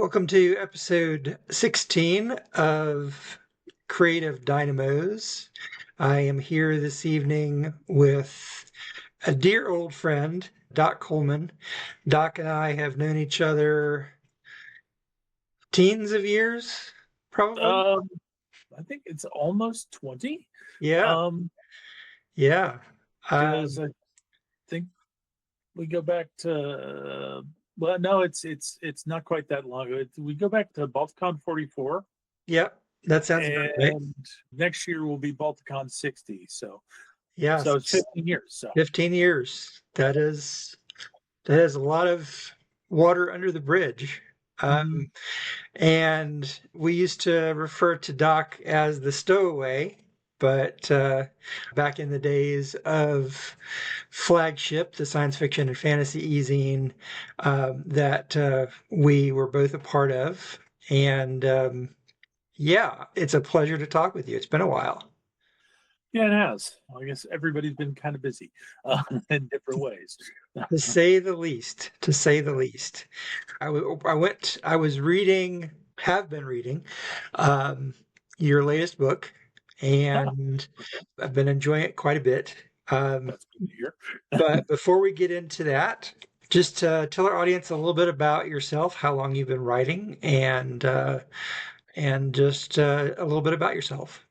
Welcome to episode 16 of Creative Dynamos. I am here this evening with a dear old friend, Doc Coleman. Doc and I have known each other teens of years, probably. Um, I think it's almost 20. Yeah, Um, yeah. because Um, I think we go back to well, no, it's not quite that long. We go back to Balcon 44, yeah, that sounds about right. and next year will be Balcon 60. So Yes, it's 15 years. So 15 years. That is a lot of water under the bridge. mhm. Um, And we used to refer to Doc as the stowaway, but back in the days of Flagship, the science fiction and fantasy e-zine that we were both a part of. And yeah, it's a pleasure to talk with you. It's been a while. Yeah, it has. I guess everybody's been kind of busy in different ways. To say the least, to say the least. I was reading, have been reading, um, your latest book, Ah, and okay, I've been enjoying it quite a bit. that's good to hear. But before we get into that, just tell our audience a little bit about yourself, how long you've been writing, and just a little bit about yourself.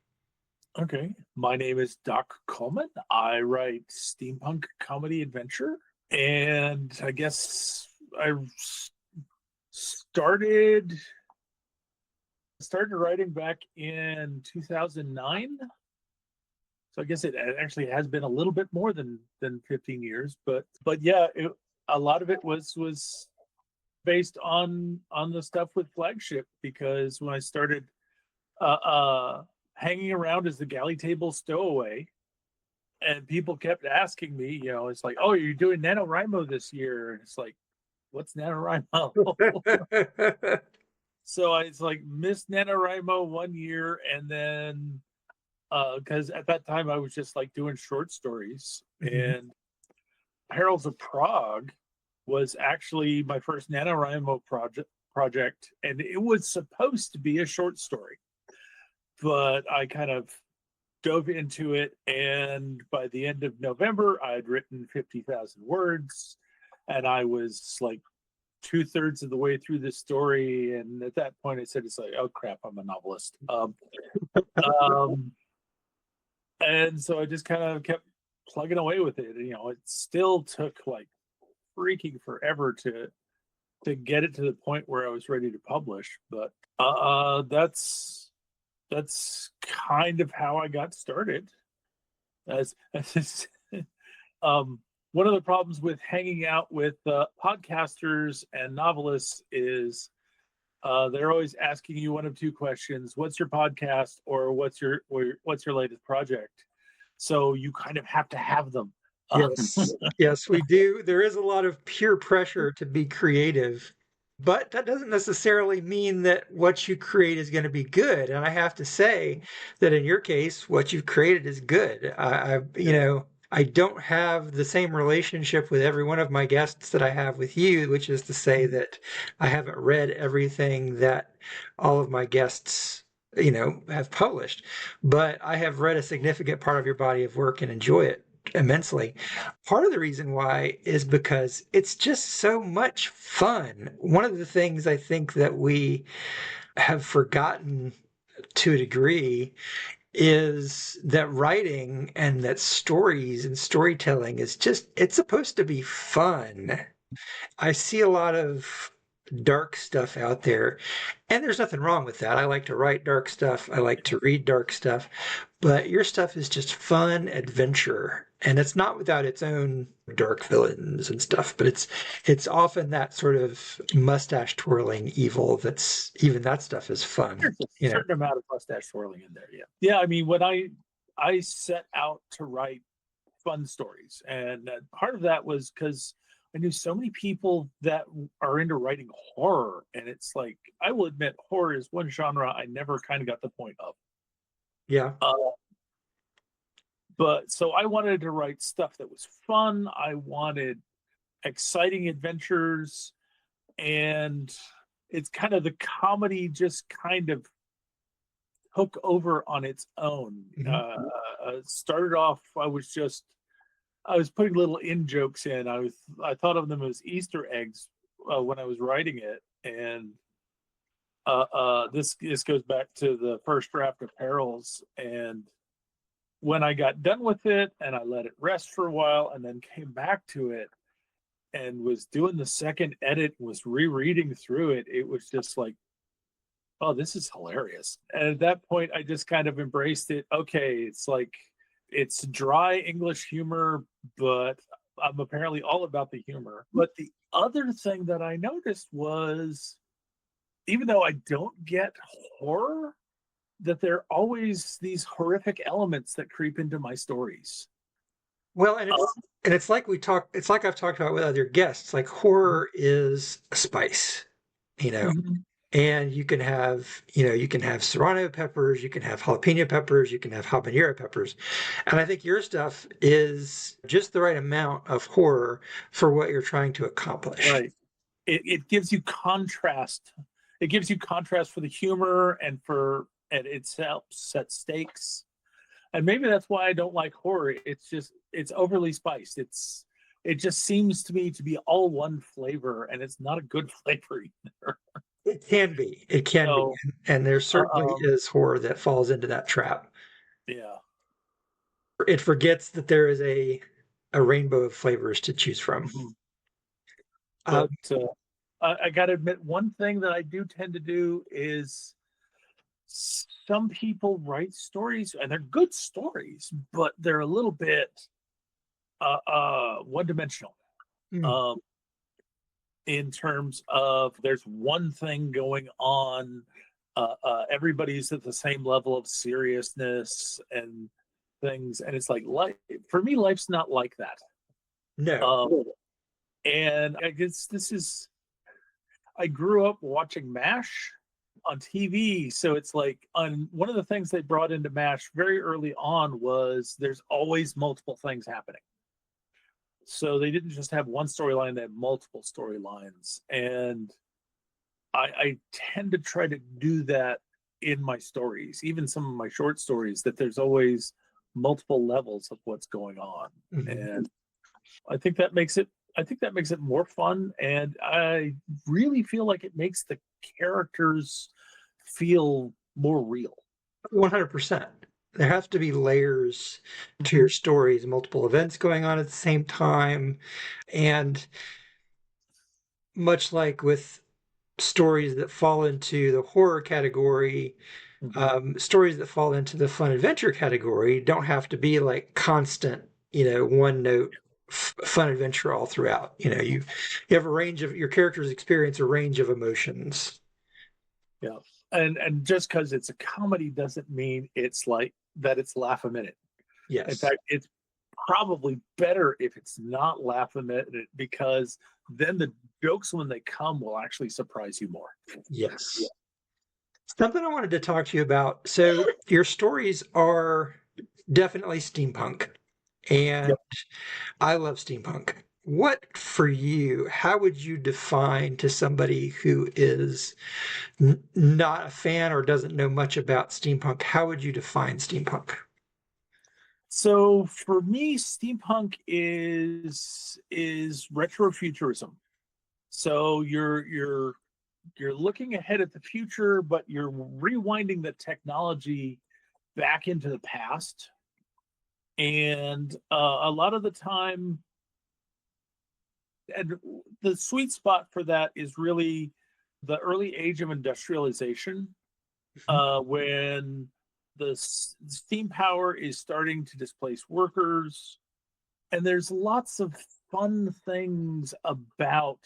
Okay. My name is Doc Coleman. I write steampunk comedy adventure. And I guess I started started writing back in 2009. So I guess it actually has been a little bit more than 15 years, but yeah, a lot of it was based on the stuff with Flagship, because when I started hanging around as the galley table stowaway, and people kept asking me, it's like, "Oh, you're doing NaNoWriMo this year?" And it's like, "What's NaNoWriMo?" So I was like, missed NaNoWriMo 1 year, and then because at that time I was just like doing short stories, Mhm. and Heralds of Prague was actually my first NaNoWriMo project, and it was supposed to be a short story, but I kind of dove into it, and by the end of November I had written 50,000 words, and I was like two-thirds of the way through the story, and at that point I said, it's like, oh crap, I'm a novelist. Um and so I just kind of kept plugging away with it. It still took like freaking forever to get it to the point where I was ready to publish, but that's kind of how I got started. As um one of the problems with hanging out with podcasters and novelists is they're always asking you one of two questions: what's your podcast, or what's your latest project? So you kind of have to have them. Yes, yes, we do. There is a lot of peer pressure to be creative, but that doesn't necessarily mean that what you create is going to be good. And I have to say that in your case, what you've created is good. I don't have the same relationship with every one of my guests that I have with you, which is to say that I haven't read everything that all of my guests, have published, but I have read a significant part of your body of work and enjoy it immensely. Part of the reason why is because it's just so much fun. One of the things I think that we have forgotten to a degree is that writing and that stories and storytelling is just, it's supposed to be fun. I see a lot of dark stuff out there, and there's nothing wrong with that. I like to write dark stuff, I like to read dark stuff, but your stuff is just fun adventure. And it's not without its own dark villains and stuff, but it's often that sort of mustache twirling evil that's even that stuff is fun, There's a you know. certain amount of mustache swirling in there. Yeah, yeah. I mean, when I set out to write fun stories, and part of that was because I knew so many people that are into writing horror, and it's like, I will admit, horror is one genre I never kind of got the point of. Yeah. Uh, but so I wanted to write stuff that was fun. I wanted exciting adventures, and it's kind of the comedy just kind of took over on its own. Mhm. Started off, I was putting little in jokes in. I thought of them as Easter eggs when I was writing it, and this goes back to the first draft of Perils. And when I got done with it, and I let it rest for a while, and then came back to it, and was doing the second edit, was rereading through it, it was just like, oh, this is hilarious. And at that point, I just kind of embraced it. Okay, it's like it's dry English humor, but I'm apparently all about the humor. But the other thing that I noticed was, even though I don't get horror, that there are always these horrific elements that creep into my stories. Well, and it's like it's like I've talked about with other guests, like horror is a spice, you know. Mhm. And you can have serrano peppers, you can have jalapeno peppers, you can have habanero peppers. And I think your stuff is just the right amount of horror for what you're trying to accomplish. Right. It gives you contrast. It gives you contrast for the humor and it sets stakes. And maybe that's why I don't like horror. It's overly spiced. It just seems to me to be all one flavor, and it's not a good flavor either. It can be. It can be. So And there certainly um, is horror that falls into that trap. yeah. It forgets that there is a rainbow of flavors to choose from. Mhm. Um, But I got to admit, one thing that I do tend to do is some people write stories, and they're good stories, but they're a little bit one dimensional. mm, Um, in terms of there's one thing going on, everybody's at the same level of seriousness and things, and it's like life for me. Life's not like that. no. Um, and I guess this is I grew up watching MASH on TV, so it's like on one of the things they brought into MASH very early on was there's always multiple things happening. So they didn't just have one storyline; they had multiple storylines, and I tend to try to do that in my stories, even some of my short stories. That there's always multiple levels of what's going on, Mhm. and I think that makes it. I think that makes it more fun, and I really feel like it makes the characters feel more real. 100%. There have to be layers to your Mhm. stories, multiple events going on at the same time. And much like with stories that fall into the horror category, Mhm. stories that fall into the fun adventure category don't have to be like constant, one note fun adventure all throughout. You have a range of your characters experience a range of emotions. Yeah, and just because it's a comedy doesn't mean it's like that. It's laugh a minute. In Yes. fact, it's probably better if it's not laugh a minute because then the jokes when they come will actually surprise you more. Yeah. Yes. Something I wanted to talk to you about. So, your stories are definitely steampunk, and Yep. I love steampunk. What for you, how would you define to somebody who is not a fan or doesn't know much about steampunk, how would you define steampunk? So for me, steampunk is retrofuturism. So you're looking ahead at the future, but you're rewinding the technology back into the past. And a lot of the time, and the sweet spot for that is really the early age of industrialization, Mhm. when the steam power is starting to displace workers, and there's lots of fun things about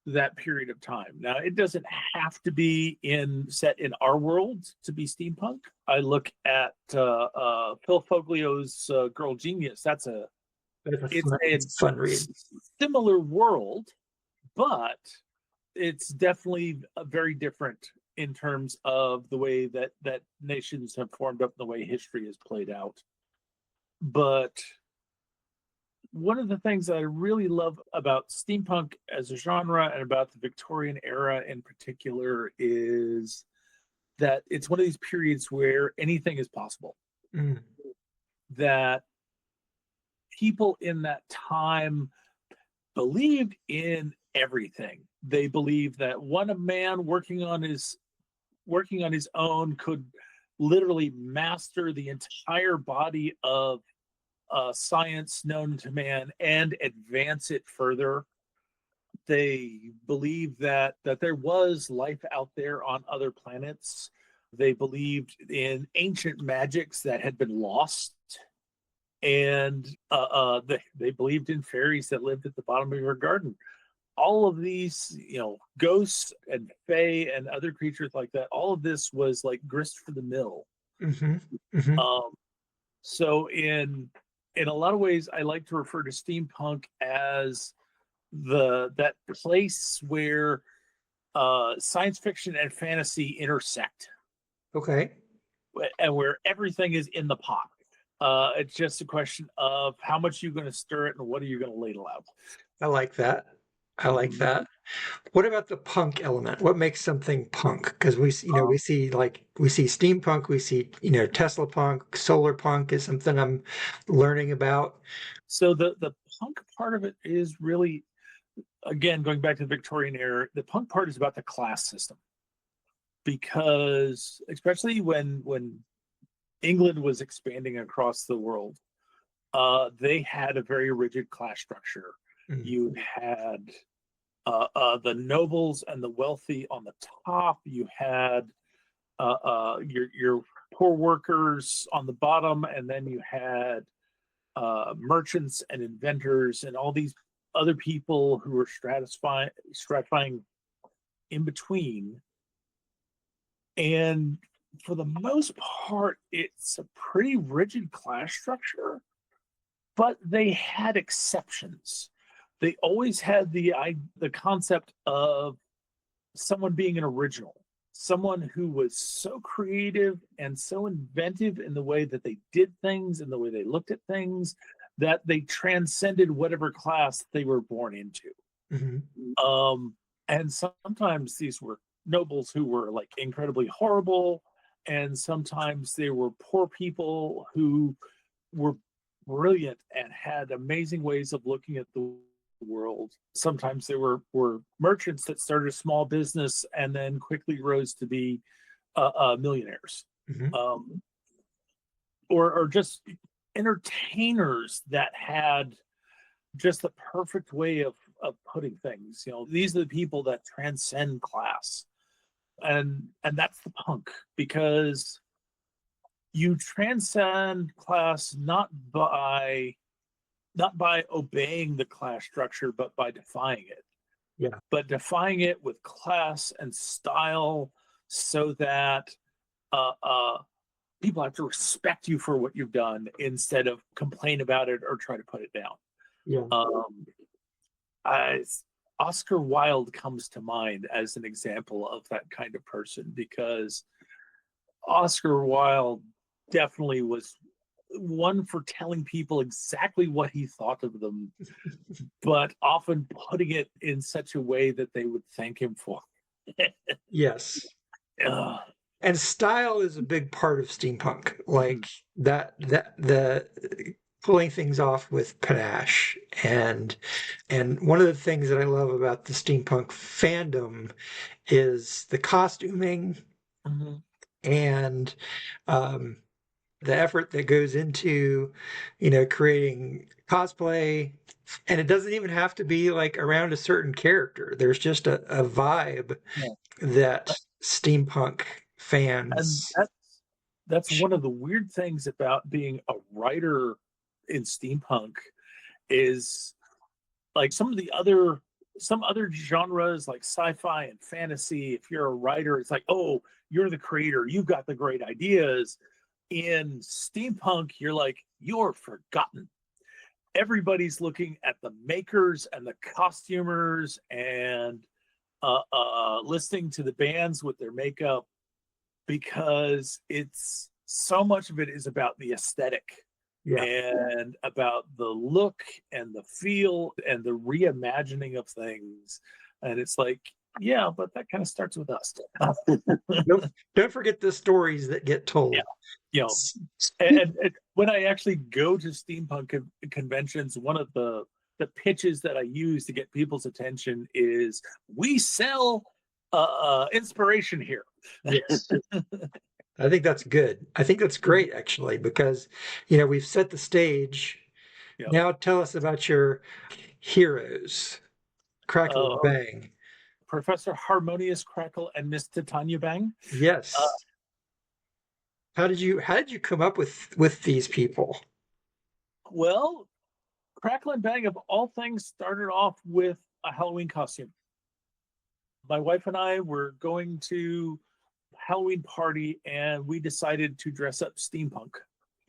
that period of time. Now, it doesn't have to be in set in our world to be steampunk. I look at Phil Foglio's Girl Genius. It's a It's a fun read. similar world, but it's definitely very different in terms of the way that nations have formed up and the way history is played out. But one of the things that I really love about steampunk as a genre and about the Victorian era in particular is that it's one of these periods where anything is possible. Mm. That people in that time believed in everything. They believed that a man working on his own could literally master the entire body of science known to man and advance it further. They believed that there was life out there on other planets. They believed in ancient magics that had been lost, and they believed in fairies that lived at the bottom of your garden. All of these, ghosts and fae and other creatures like that. All of this was like grist for the mill. Mm-hmm. Mm-hmm. So in a lot of ways, I like to refer to steampunk as that place where science fiction and fantasy intersect. Okay. And where everything is in the pot. It's just a question of how much you're going to stir it and what are you going to ladle out. I like that. I like that. What about the punk element? What makes something punk? Because we see steampunk, we see, Tesla punk, solar punk is something I'm learning about. So the punk part of it is really, again, going back to the Victorian era, the punk part is about the class system. Because especially when England was expanding across the world, they had a very rigid class structure. Mm-hmm. You had the nobles and the wealthy on the top. You had your poor workers on the bottom, and then you had merchants and inventors and all these other people who were stratifying in between. And for the most part, it's a pretty rigid class structure, but they had exceptions. They always had the concept of someone being an original, someone who was so creative and so inventive in the way that they did things and the way they looked at things that they transcended whatever class they were born into. Mm-hmm. And sometimes these were nobles who were like incredibly horrible, and sometimes they were poor people who were brilliant and had amazing ways of looking at the world. Sometimes they were merchants that started a small business and then quickly rose to be millionaires. Mm-hmm. Or just entertainers that had just the perfect way of putting things. These are the people that transcend class. And that's the punk, because you transcend class not by obeying the class structure, but by defying it. Yeah. But defying it with class and style so that people have to respect you for what you've done instead of complain about it or try to put it down. Yeah. Oscar Wilde comes to mind as an example of that kind of person, because Oscar Wilde definitely was one for telling people exactly what he thought of them, but often putting it in such a way that they would thank him for. Yes. And style is a big part of steampunk. Like the pulling things off with panache. And one of the things that I love about the steampunk fandom is the costuming. Mm-hmm. And the effort that goes into, creating cosplay. And it doesn't even have to be like around a certain character. There's just a vibe that steampunk fans. And that's one of the weird things about being a writer in steampunk is like some other genres like sci-fi and fantasy. If you're a writer, it's like, oh, you're the creator, you've got the great ideas. In steampunk, you're like, you're forgotten. Everybody's looking at the makers and the costumers and listening to the bands with their makeup, because it's so much of it is about the aesthetic Yeah. and about the look and the feel and the reimagining of things. And it's like, yeah, but that kind of starts with us. Don't don't forget the stories that get Yeah, told. you know, and when I actually go to steampunk conventions, one of the pitches that I use to get people's attention is we sell inspiration here. Yes. I think that's good. I think that's great, actually, because, we've set the stage. Yeah. Now tell us about your heroes, Crackle and Uh, Bang. Professor Harmonious, Crackle, and Miss Titania Bang. Uh, Yes. How did you come up with these people? well, Crackle and Bang, of all things, started off with a Halloween costume. My wife and I were going to a Halloween party, and we decided to dress up steampunk.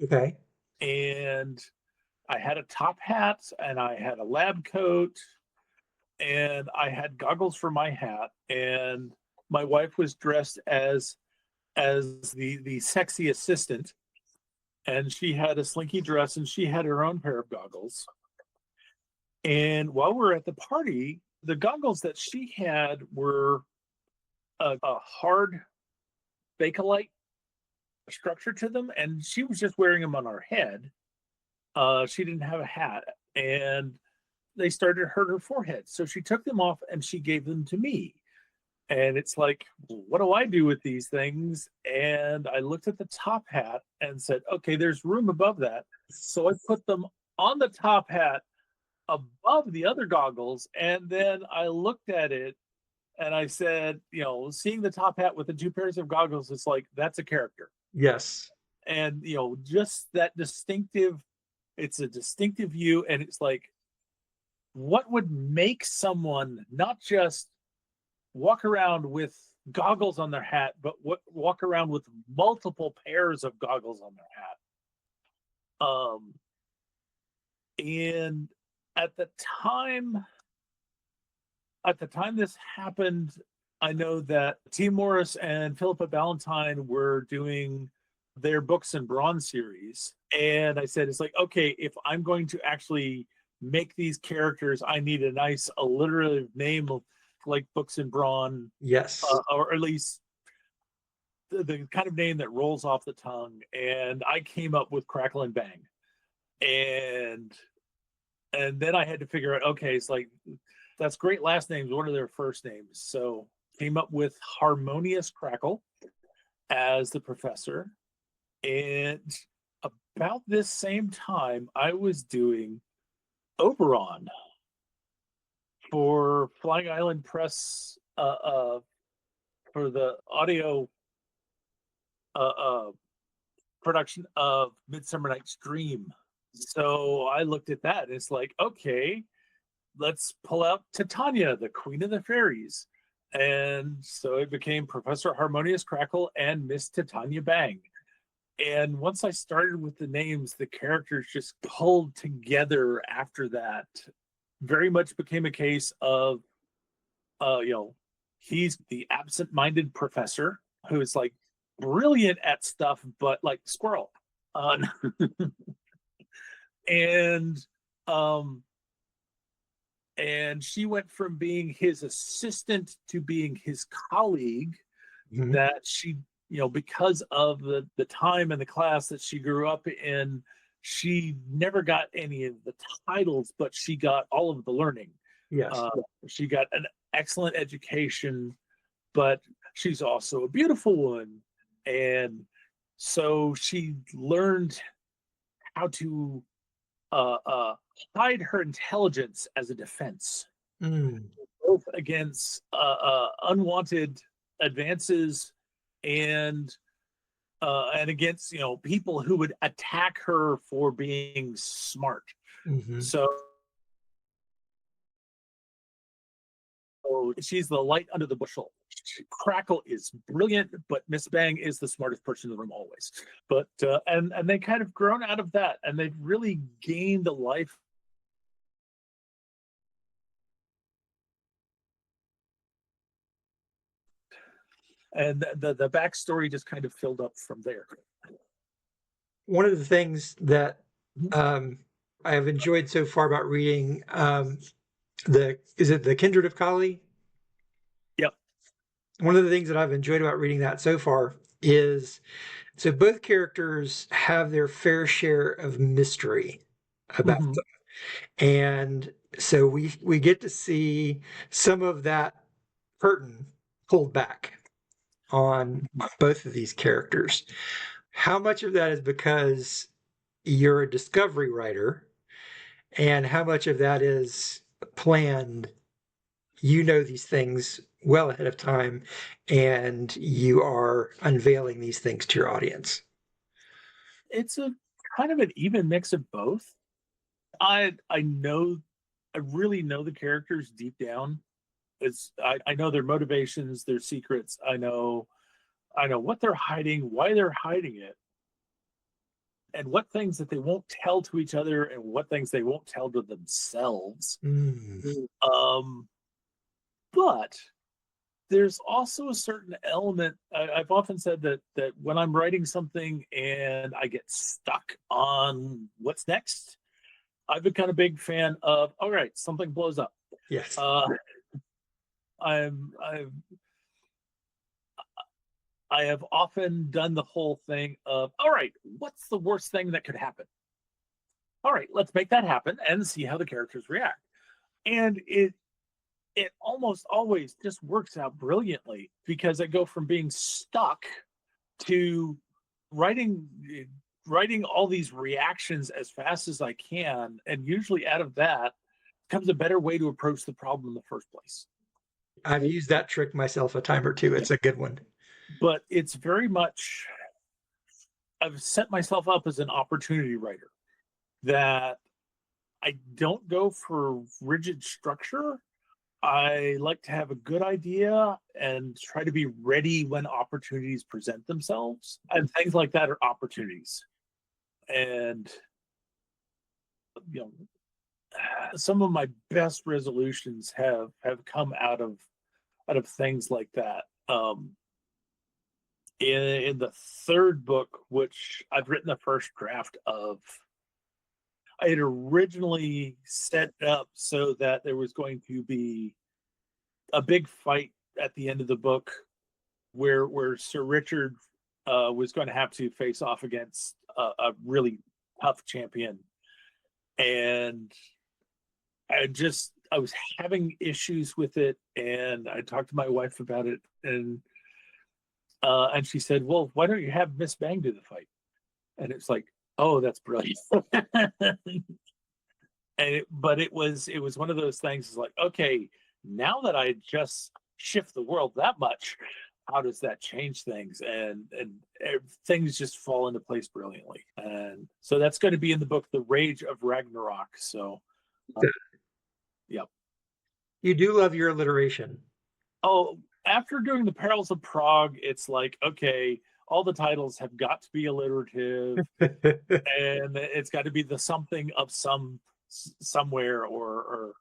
Okay. And I had a top hat, and I had a lab coat, and I had goggles for my hat, and my wife was dressed as the sexy assistant, and she had a slinky dress, and she had her own pair of goggles. And while we were at the party, the goggles that she had were a hard bakelite structure to them, and she was just wearing them on her head. She didn't have a hat, and they started to hurt her forehead. So she took them off and she gave them to me. And it's like, what do I do with these things? And I looked at the top hat and said, okay, there's room above that. So I put them on the top hat above the other goggles. And then I looked at it and I said, seeing the top hat with the two pairs of goggles, it's like, that's a character. Yes. And, just that distinctive, it's a distinctive view. And it's like, what would make someone not just walk around with goggles on their hat, but walk around with multiple pairs of goggles on their hat? And at the time this happened, I know that T. Morris and Philippa Ballantyne were doing their Books and Bronze series. And I said, it's like, okay, if I'm going to actually make these characters, I need a nice alliterative name of like Books and Brawn, Yes. or at least the kind of name that rolls off the tongue. And I came up with Crackle and Bang. And then I had to figure out, okay, it's like, that's great last names. What are their first names? So came up with Harmonious Crackle as the professor. And about this same time, I was doing Oberon for Flying Island Press, for the audio production of Midsummer Night's Dream. So I looked at that and it's like, okay, let's pull out Titania, the Queen of the Fairies. And so it became Professor Harmonious Crackle and Miss Titania Bang. And once I started with the names, the characters just pulled together after that. Very much became a case of, he's the absent-minded professor who is like brilliant at stuff, but like squirrel. And and she went from being his assistant to being his colleague. Mhm. That she, because of the time and the class that she grew up in, she never got any of the titles, but she got all of the learning. Yes. She got an excellent education, but she's also a beautiful woman. And so she learned how to hide her intelligence as a defense, Mm. both against unwanted advances and against people who would attack her for being smart. Mhm. So she's the light under the bushel. Crackle is brilliant, but Miss Bang is the smartest person in the room always. But and they kind of grown out of that, and they've really gained a life. And the backstory just kind of filled up from there. One of the things that Mhm. I have enjoyed so far about reading the Kindred of Kali? Yep. One of the things that I've enjoyed about reading that so far is so both characters have their fair share of mystery about Hmm. them. And so we get to see some of that curtain pulled back on both of these characters. How much of that is because you're a discovery writer, and how much of that is planned? You know these things well ahead of time, and you are unveiling these things to your audience. It's a kind of an even mix of both. I know, I really know the characters deep down. I know their motivations, their secrets. I know what they're hiding, why they're hiding it, and what things that they won't tell to each other, and what things they won't tell to themselves. Mm. Um, but there's also a certain element. I've often said that when I'm writing something and I get stuck on what's next, I've become a big fan of, all right, something blows up. Yes. Uh, I've I have often done the whole thing of, all right, what's the worst thing that could happen? All right, let's make that happen and see how the characters react. And it almost always just works out brilliantly because I go from being stuck to writing writing all these reactions as fast as I can, and usually out of that comes a better way to approach the problem in the first place. I've used that trick myself a time or two. Yeah. It's a good one. But it's very much, I've set myself up as an opportunity writer that I don't go for rigid structure. I like to have a good idea and try to be ready when opportunities present themselves. And things like that are opportunities. And you know, some of my best resolutions have come out of things like that. In the third book, which I've written the first draft of, I had originally set up so that there was going to be a big fight at the end of the book where Sir Richard was going to have to face off against a really tough champion, and I was having issues with it, and I talked to my wife about it, and she said, "Well, why don't you have Miss Bang do the fight?" And it's like, "Oh, that's brilliant." But it was one of those things. It's like, okay, now that I just shift the world that much, how does that change things? And things just fall into place brilliantly. And so that's going to be in the book, The Rage of Ragnarok. So, uh, yeah. You do love your alliteration. Oh, after doing the Perils of Prague, it's like, okay, all the titles have got to be alliterative, and it's got to be the something of somewhere, or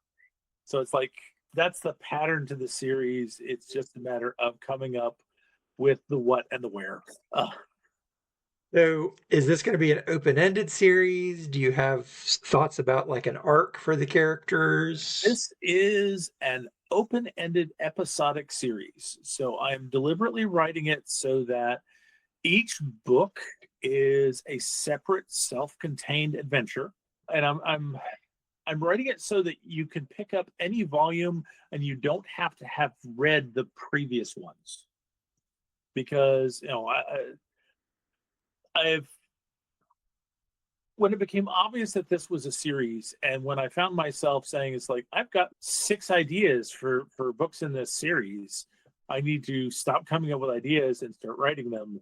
so it's like that's the pattern to the series. It's just a matter of coming up with the what and the where. So, is this going to be an open-ended series? Do you have thoughts about like an arc for the characters? This is an open-ended episodic series, so I'm deliberately writing it so that each book is a separate, self-contained adventure, and I'm writing it so that you can pick up any volume and you don't have to have read the previous ones, because I've when it became obvious that this was a series, and when I found myself saying, it's like, I've got 6 ideas for books in this series, I need to stop coming up with ideas and start writing them.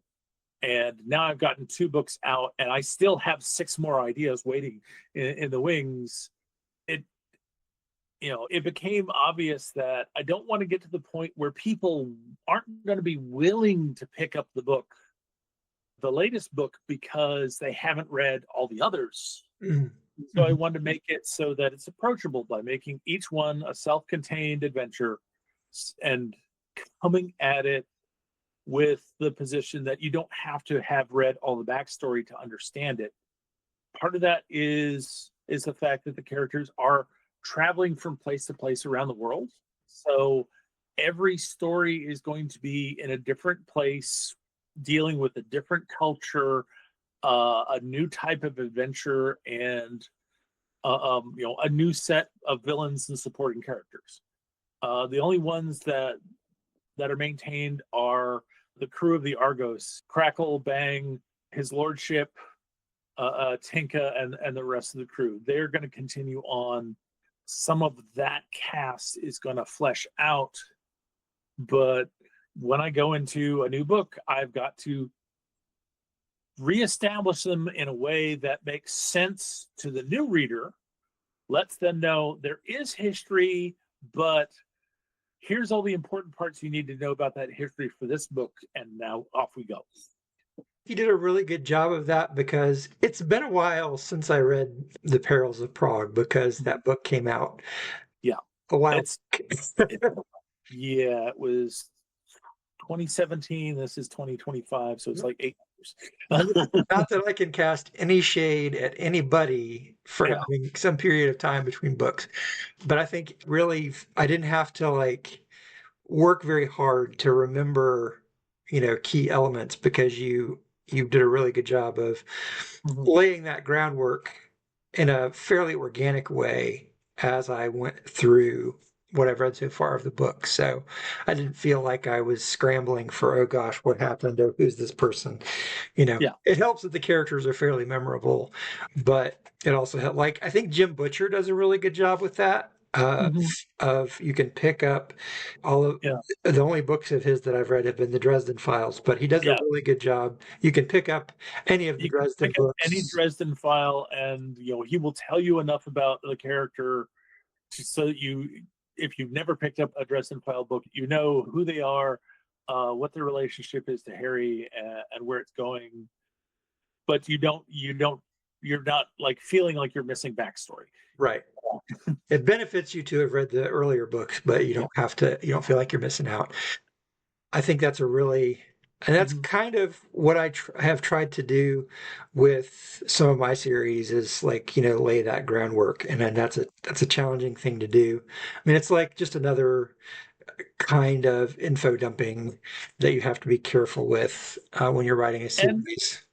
And now I've gotten 2 books out and I still have 6 more ideas waiting in the wings. It it became obvious that I don't want to get to the point where people aren't going to be willing to pick up the latest book because they haven't read all the others. Mm. So I wanted to make it so that it's approachable by making each one a self-contained adventure and coming at it with the position that you don't have to have read all the backstory to understand it. part of that is the fact that the characters are traveling from place to place around the world. So every story is going to be in a different place, dealing with a different culture, a new type of adventure, and a new set of villains and supporting characters. The only ones that are maintained are the crew of the Argos: Crackle, Bang, his lordship, Tinka, and the rest of the crew. They're going to continue on. Some of that cast is going to flesh out, but when I go into a new book, I've got to reestablish them in a way that makes sense to the new reader, lets them know there is history, but here's all the important parts you need to know about that history for this book, and now off we go. You did a really good job of that, because it's been a while since I read The Perils of Prague, because that book came out Yeah. a while. Yeah, it was 2017. This is 2025, so it's like 8 years. Not that I can cast any shade at anybody for having some period of time between books, but I think really I didn't have to like work very hard to remember, key elements, because you did a really good job of laying that groundwork in a fairly organic way as I went through what I've read so far of the book. So I didn't feel like I was scrambling for, oh gosh, what happened? Oh, who's this person? It helps that the characters are fairly memorable, but it also helps. Like, I think Jim Butcher does a really good job with that. Of you can pick up all of the only books of his that I've read have been the Dresden Files, but he does a really good job. You can pick up any of the Dresden books, any Dresden file, and he will tell you enough about the character so that if you've never picked up a Dresden File book, you know who they are, what their relationship is to Harry, and where it's going. But you're not like feeling like you're missing backstory. Right. It benefits you to have read the earlier books, but you don't feel like you're missing out. I think that's and that's kind of what I have tried to do with some of my series, is like, lay that groundwork. And then that's a challenging thing to do. I mean, it's like just another kind of info dumping that you have to be careful with when you're writing a series.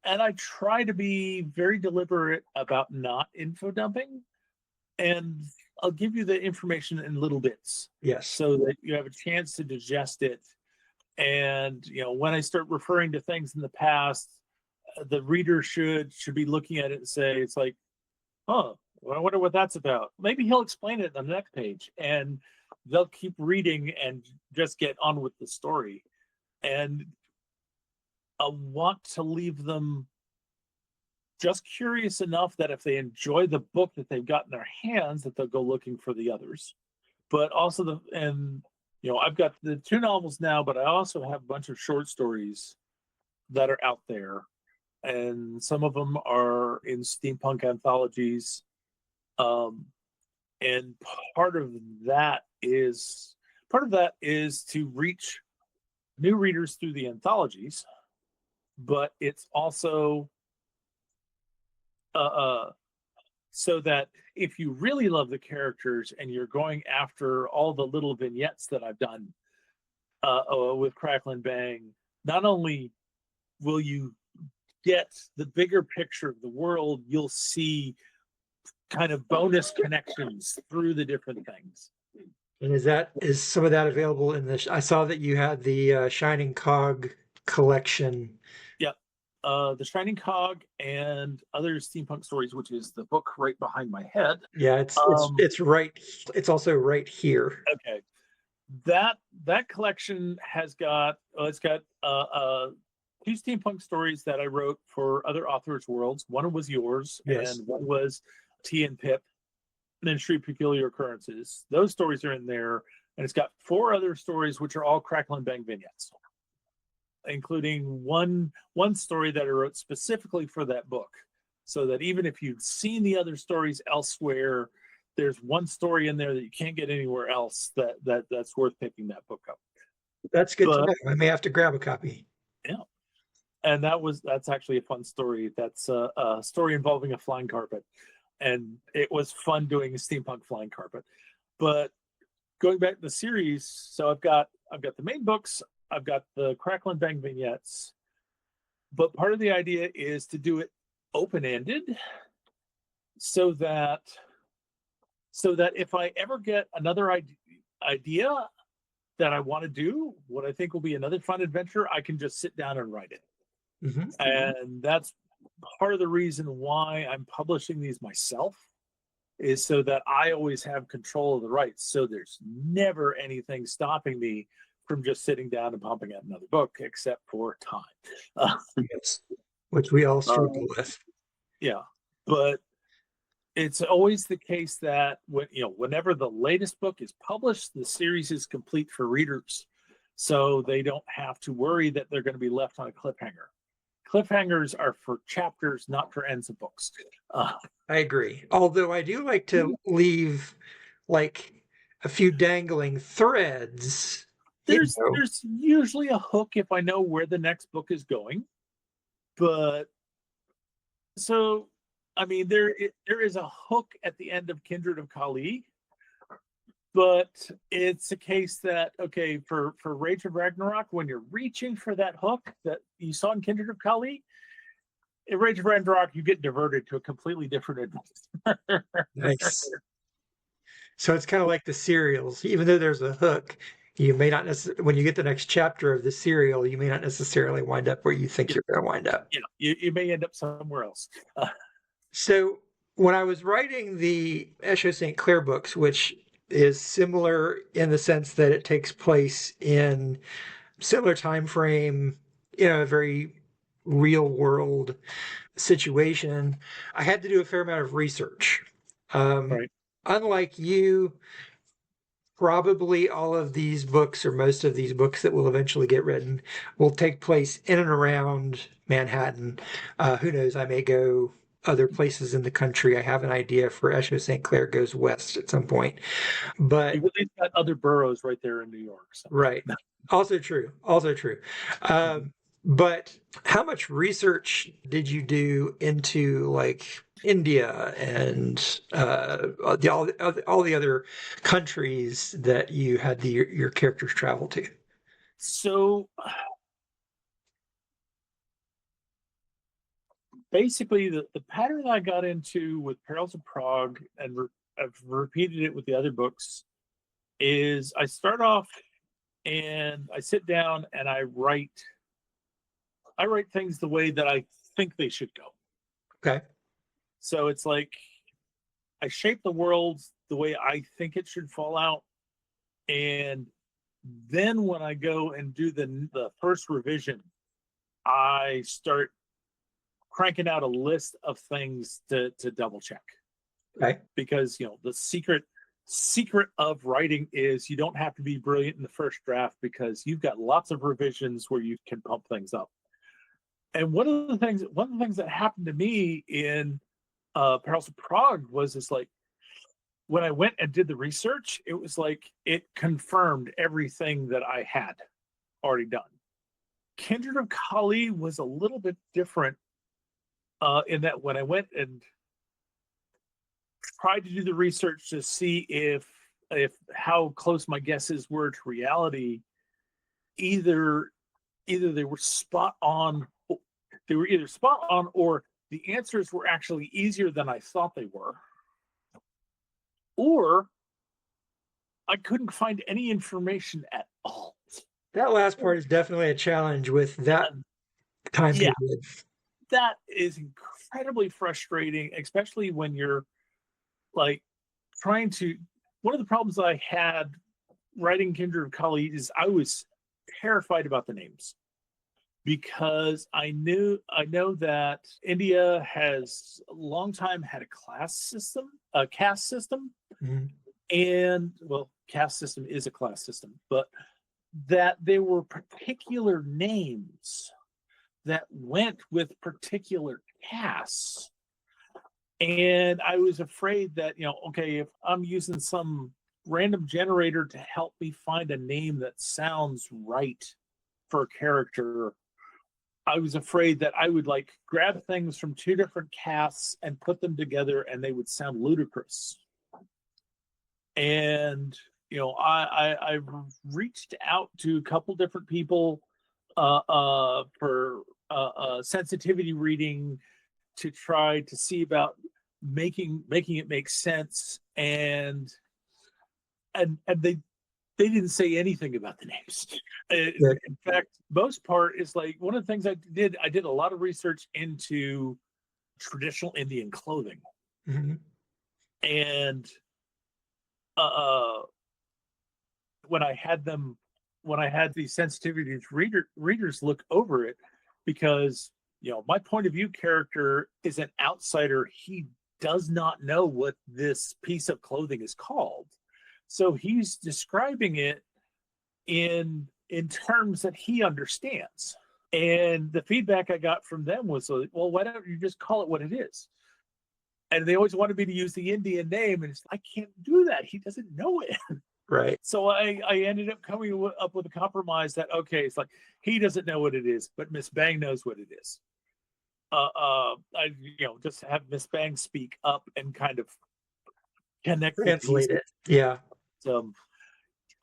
And I try to be very deliberate about not info dumping, and I'll give you the information in little bits. Yes. So that you have a chance to digest it. And, when I start referring to things in the past, the reader should be looking at it and say, it's like, oh, well, I wonder what that's about. Maybe he'll explain it on the next page, and they'll keep reading and just get on with the story. And I want to leave them just curious enough that if they enjoy the book that they've got in their hands, that they'll go looking for the others. But also I've got the 2 novels now, but I also have a bunch of short stories that are out there, and some of them are in steampunk anthologies. And part of that is to reach new readers through the anthologies, but it's also so that if you really love the characters and you're going after all the little vignettes that I've done with Crackle and Bang, not only will you get the bigger picture of the world, you'll see kind of bonus connections through the different things. And is some of that available in I saw that you had the Shining Cog collection. Yep. The Shining Cog and Other Steampunk Stories, which is the book right behind my head. Yeah, it's right. It's also right here. Okay. That collection has got 2 steampunk stories that I wrote for other authors' worlds. One was yours, yes, and one was T and Pip, Ministry of Peculiar Occurrences. Those stories are in there, and it's got 4 other stories which are all Crackle and Bang vignettes, including one story that I wrote specifically for that book, so that even if you've seen the other stories elsewhere, there's one story in there that you can't get anywhere else that's worth picking that book up. That's good to know. I may have to grab a copy. Yeah. And that's actually a fun story. That's a story involving a flying carpet, and it was fun doing a steampunk flying carpet. But going back to the series, so I've got the main books, I've got the Crackle and Bang vignettes, but part of the idea is to do it open-ended, so that if I ever get another idea that I want to do, what I think will be another fun adventure, I can just sit down and write it. Mm-hmm. And that's part of the reason why I'm publishing these myself, is so that I always have control of the rights. So there's never anything stopping me from just sitting down and pumping out another book, except for time. Yes. Which we all struggle with. Yeah, but it's always the case that whenever the latest book is published, the series is complete for readers, so they don't have to worry that they're going to be left on a cliffhanger. Cliffhangers are for chapters, not for ends of books. I agree. Although I do like to leave like a few dangling threads. There's usually a hook if I know where the next book is going, but so I mean there is a hook at the end of Kindred of Kali, but it's a case that, okay, for Rage of Ragnarok, when you're reaching for that hook that you saw in Kindred of Kali, in Rage of Ragnarok you get diverted to a completely different adventure. Nice. So it's kind of like the serials. Even though there's a hook, you may not necessarily, when you get the next chapter of the serial, you may not necessarily wind up where you think you're going to wind up. You may end up somewhere else. So when I was writing the Echo St. Clair books, which is similar in the sense that it takes place in similar time frame, a very real world situation, I had to do a fair amount of research. Right. Unlike you, probably all of these books, or most of these books that will eventually get written, will take place in and around Manhattan. Who knows? I may go other places in the country. I have an idea for Echo St. Clair goes west at some point. But you've got other boroughs right there in New York. So. Right. Also true. But how much research did you do into like India and all the other countries that you had your characters travel to? So basically, the pattern I got into with Perils of Prague, and I've repeated it with the other books, is I start off and I sit down and I write things the way that I think they should go. Okay. So it's like I shape the world the way I think it should fall out, and then when I go and do the first revision, I start cranking out a list of things to double check. Okay. Because the secret of writing is you don't have to be brilliant in the first draft, because you've got lots of revisions where you can pump things up. And one of the things that happened to me in Perils of Prague was, it's like when I went and did the research, it was like it confirmed everything that I had already done. Kindred of Kali was a little bit different in that when I went and tried to do the research to see if how close my guesses were to reality, either they were spot on, or the answers were actually easier than I thought they were, or I couldn't find any information at all. That last part is definitely a challenge with that time period. That is incredibly frustrating, especially when you're like trying to. One of the problems I had writing Kindred of Kali is I was terrified about the names, because I know that India has a long time had a caste system, Mm-hmm. and caste system is a class system, but that there were particular names that went with particular castes. And I was afraid that, okay, if I'm using some random generator to help me find a name that sounds right for a character, I was afraid that I would like grab things from two different casts and put them together and they would sound ludicrous. And I reached out to a couple different people for sensitivity reading to try to see about making it make sense, and they didn't say anything about the names. In fact, most part is like one of the things I did a lot of research into traditional Indian clothing. Mm-hmm. And when I had these sensitivities readers look over it, because my point of view character is an outsider. He does not know what this piece of clothing is called, so he's describing it in terms that he understands. And the feedback I got from them was, well, why don't you just call it what it is? And they always wanted me to use the Indian name, and I can't do that. He doesn't know it. Right. So I ended up coming up with a compromise that, okay, it's like he doesn't know what it is, but Miss Bang knows what it is. I just have Miss Bang speak up and kind of connect, translate it. Yeah.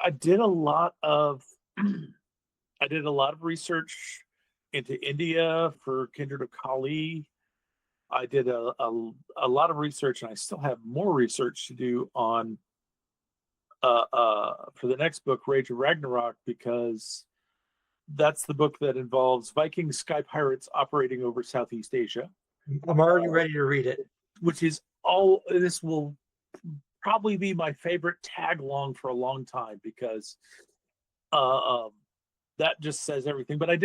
I did a lot of research into India for Kindred of Kali. I did a lot of research, and I still have more research to do on for the next book, Rage of Ragnarok, because that's the book that involves Viking sky pirates operating over Southeast Asia. I'm already ready to read it. Which is this will probably be my favorite tag long for a long time, because that just says everything. But I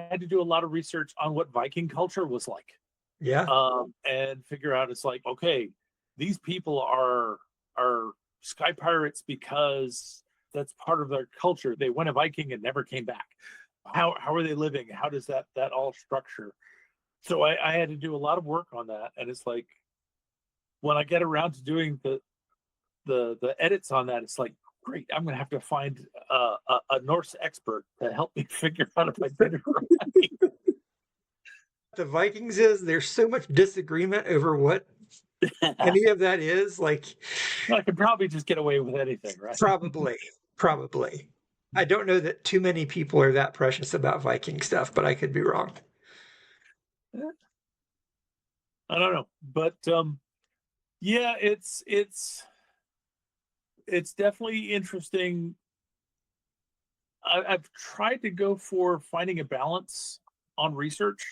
had to do a lot of research on what Viking culture was like. Yeah. And figure out, it's like, okay, these people are sky pirates because that's part of their culture. They went a Viking and never came back. How are they living? How does that all structure? So I had to do a lot of work on that, and it's like when I get around to doing the edits on that, it's like, great, I'm gonna have to find a Norse expert to help me figure out if I did it right. The Vikings there's so much disagreement over what any of that is. Like, I could probably just get away with anything, right? Probably. I don't know that too many people are that precious about Viking stuff, but I could be wrong. I don't know, but yeah, it's definitely interesting. I've tried to go for finding a balance on research,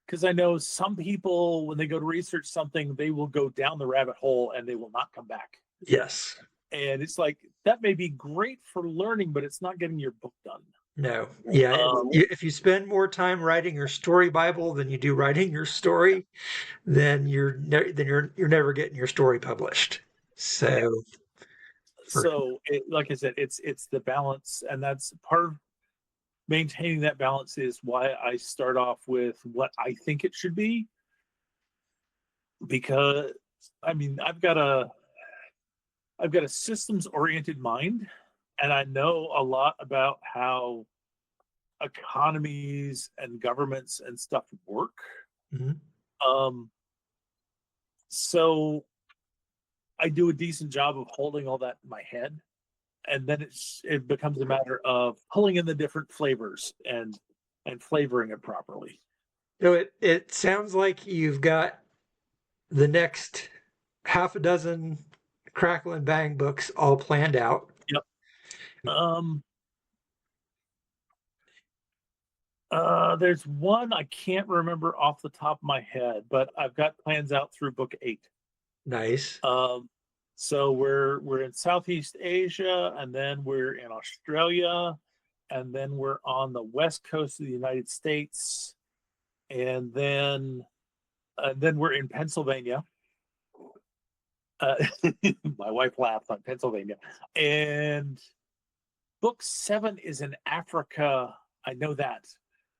because I know some people, when they go to research something, they will go down the rabbit hole and they will not come back. Yes. And it's like, that may be great for learning, but it's not getting your book done. No. Yeah. If you spend more time writing your story Bible than you do writing your story, then you're never getting your story published. So, like I said, it's the balance, and that's part of maintaining that balance is why I start off with what I think it should be. Because I mean, I've got a systems oriented mind, and I know a lot about how economies and governments and stuff work. mm-hmm. So I do a decent job of holding all that in my head, and then it becomes a matter of pulling in the different flavors and flavoring it properly. So it sounds like you've got the next half a dozen Crackle and Bang books all planned out. Yep. There's one I can't remember off the top of my head, but I've got plans out through book 8. Nice. So we're in Southeast Asia, and then we're in Australia, and then we're on the west coast of the United States, and then we're in Pennsylvania. My wife laughed on Pennsylvania. And book 7 is in Africa. I know that.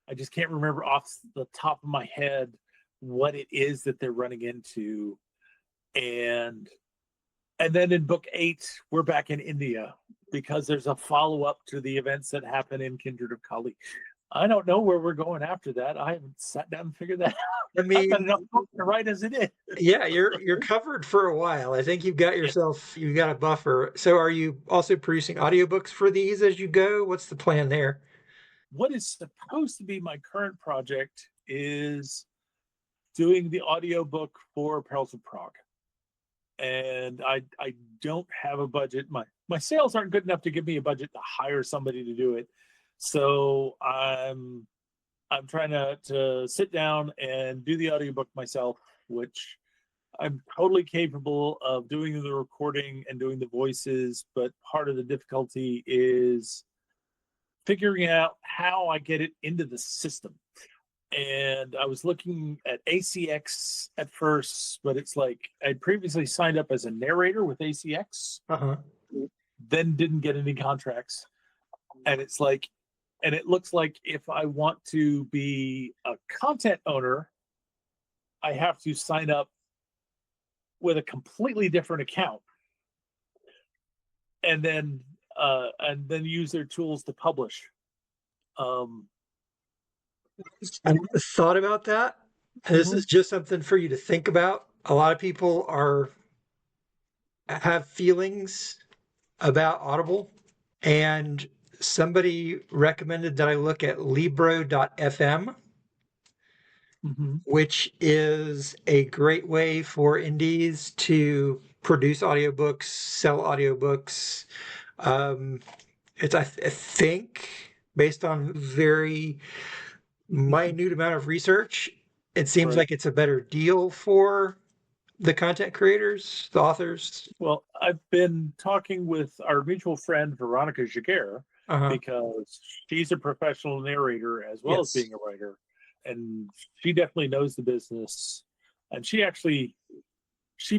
I just can't remember off the top of my head what it is that they're running into. And then in book 8, we're back in India, because there's a follow-up to the events that happen in Kindred of Kali. I don't know where we're going after that. I haven't sat down and figured that out. I I've got mean, enough books to write as it is. yeah, you're covered for a while. I think you've got a buffer. So are you also producing audiobooks for these as you go? What's the plan there? What is supposed to be my current project is doing the audiobook for Perils of Prague. And I don't have a budget. My sales aren't good enough to give me a budget to hire somebody to do it. So I'm trying to sit down and do the audiobook myself, which I'm totally capable of doing the recording and doing the voices, but part of the difficulty is figuring out how I get it into the system. And I was looking at ACX at first, but it's like I'd previously signed up as a narrator with ACX, Uh-huh. then didn't get any contracts. And it's like, and it looks like if I want to be a content owner, I have to sign up with a completely different account and then use their tools to publish. I thought about that. This is just something for you to think about. A lot of people have feelings about Audible, and somebody recommended that I look at Libro.fm, which is a great way for indies to produce audiobooks, sell audiobooks. It's, I think, based on very minute amount of research, it seems Right. like it's a better deal for the content creators, the authors. Well, I've been talking with our mutual friend Veronica Jaguar Uh-huh. because she's a professional narrator as well as Yes. being a writer, and she definitely knows the business. And she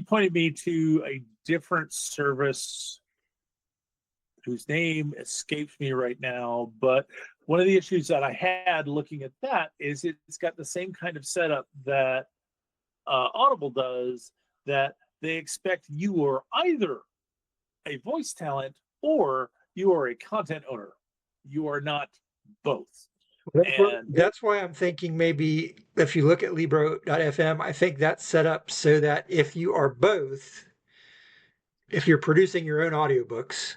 pointed me to a different service whose name escapes me right now. But one of the issues that I had looking at that is it's got the same kind of setup that Audible does, that they expect you are either a voice talent or you are a content owner. You are not both. That's why I'm thinking maybe if you look at Libro.fm, I think that's set up so that if you are both, if you're producing your own audiobooks,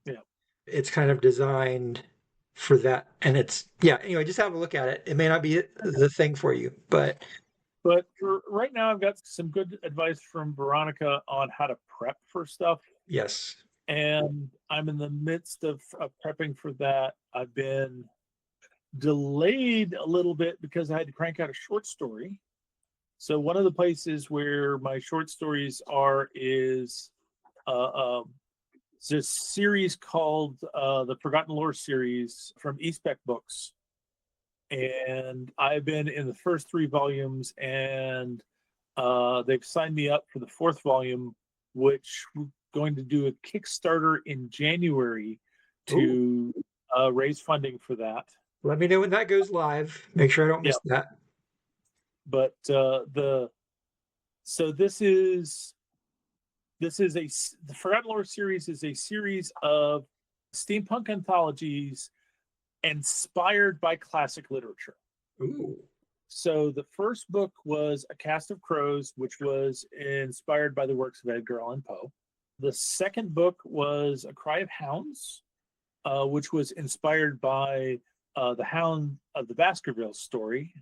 Yeah, it's kind of designed for that. And it's, yeah, anyway, just have a look at it. It may not be the thing for you, but for right now, I've got some good advice from Veronica on how to prep for stuff. yes. And I'm in the midst of prepping for that. I've been delayed a little bit because I had to crank out a short story. So one of the places where my short stories are is this series called the Forgotten Lore series from eSpec Books. And I've been in the first 3 volumes, and they've signed me up for the 4th volume, which we're going to do a Kickstarter in January to raise funding for that. Let me know when that goes live. Make sure I don't miss that. But the Forgotten Lore series is a series of steampunk anthologies inspired by classic literature. Ooh. So the first book was A Cast of Crows, which was inspired by the works of Edgar Allan Poe. The second book was A Cry of Hounds, which was inspired by the Hound of the Baskervilles story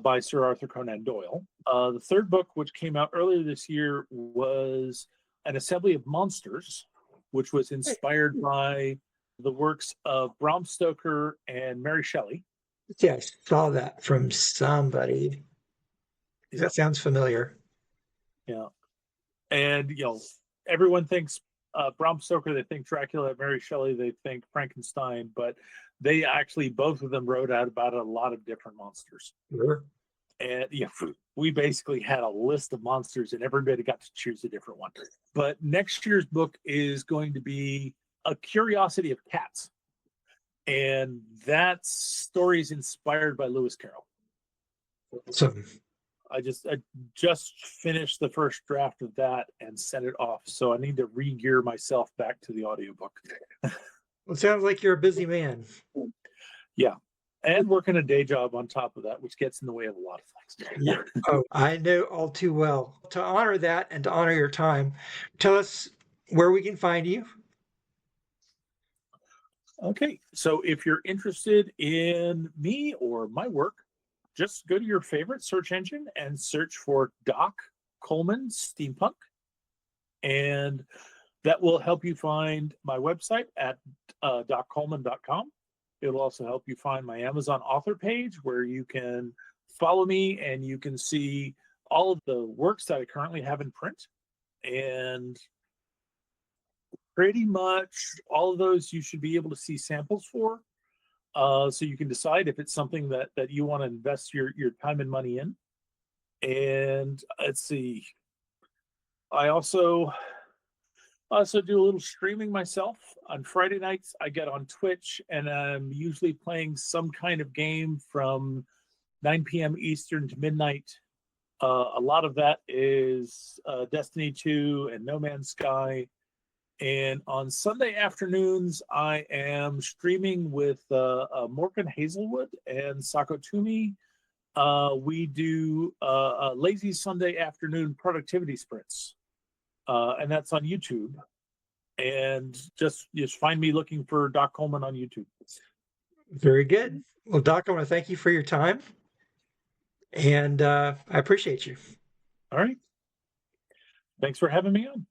by Sir Arthur Conan Doyle. The third book, which came out earlier this year, was An Assembly of Monsters, which was inspired by the works of Bram Stoker and Mary Shelley. Yeah, I saw that from somebody. That sounds familiar. Yeah. And, everyone thinks Bram Stoker, they think Dracula. Mary Shelley, they think Frankenstein. But they actually, both of them wrote out about a lot of different monsters. Sure. And we basically had a list of monsters, and everybody got to choose a different one. But next year's book is going to be A Curiosity of Cats. And that story is inspired by Lewis Carroll. Awesome. I just finished the first draft of that and sent it off. So I need to re-gear myself back to the audiobook. Well, it sounds like you're a busy man. Yeah. and working a day job on top of that, which gets in the way of a lot of things. Yeah. Oh, I know all too well. To honor that and to honor your time, tell us where we can find you. Okay, so if you're interested in me or my work, just go to your favorite search engine and search for Doc Coleman Steampunk, and that will help you find my website at doccoleman.com. It'll also help you find my Amazon author page where you can follow me and you can see all of the works that I currently have in print. And pretty much all of those you should be able to see samples for. So you can decide if it's something that you want to invest your time and money in. And let's see. I also do a little streaming myself. On Friday nights, I get on Twitch and I'm usually playing some kind of game from 9 p.m. Eastern to midnight. A lot of that is Destiny 2 and No Man's Sky. And on Sunday afternoons, I am streaming with Morgan Hazelwood and Sako Toomey. We do lazy Sunday afternoon productivity sprints. And that's on YouTube. And just find me looking for Doc Coleman on YouTube. Very good. Well, Doc, I want to thank you for your time, and I appreciate you. All right. Thanks for having me on.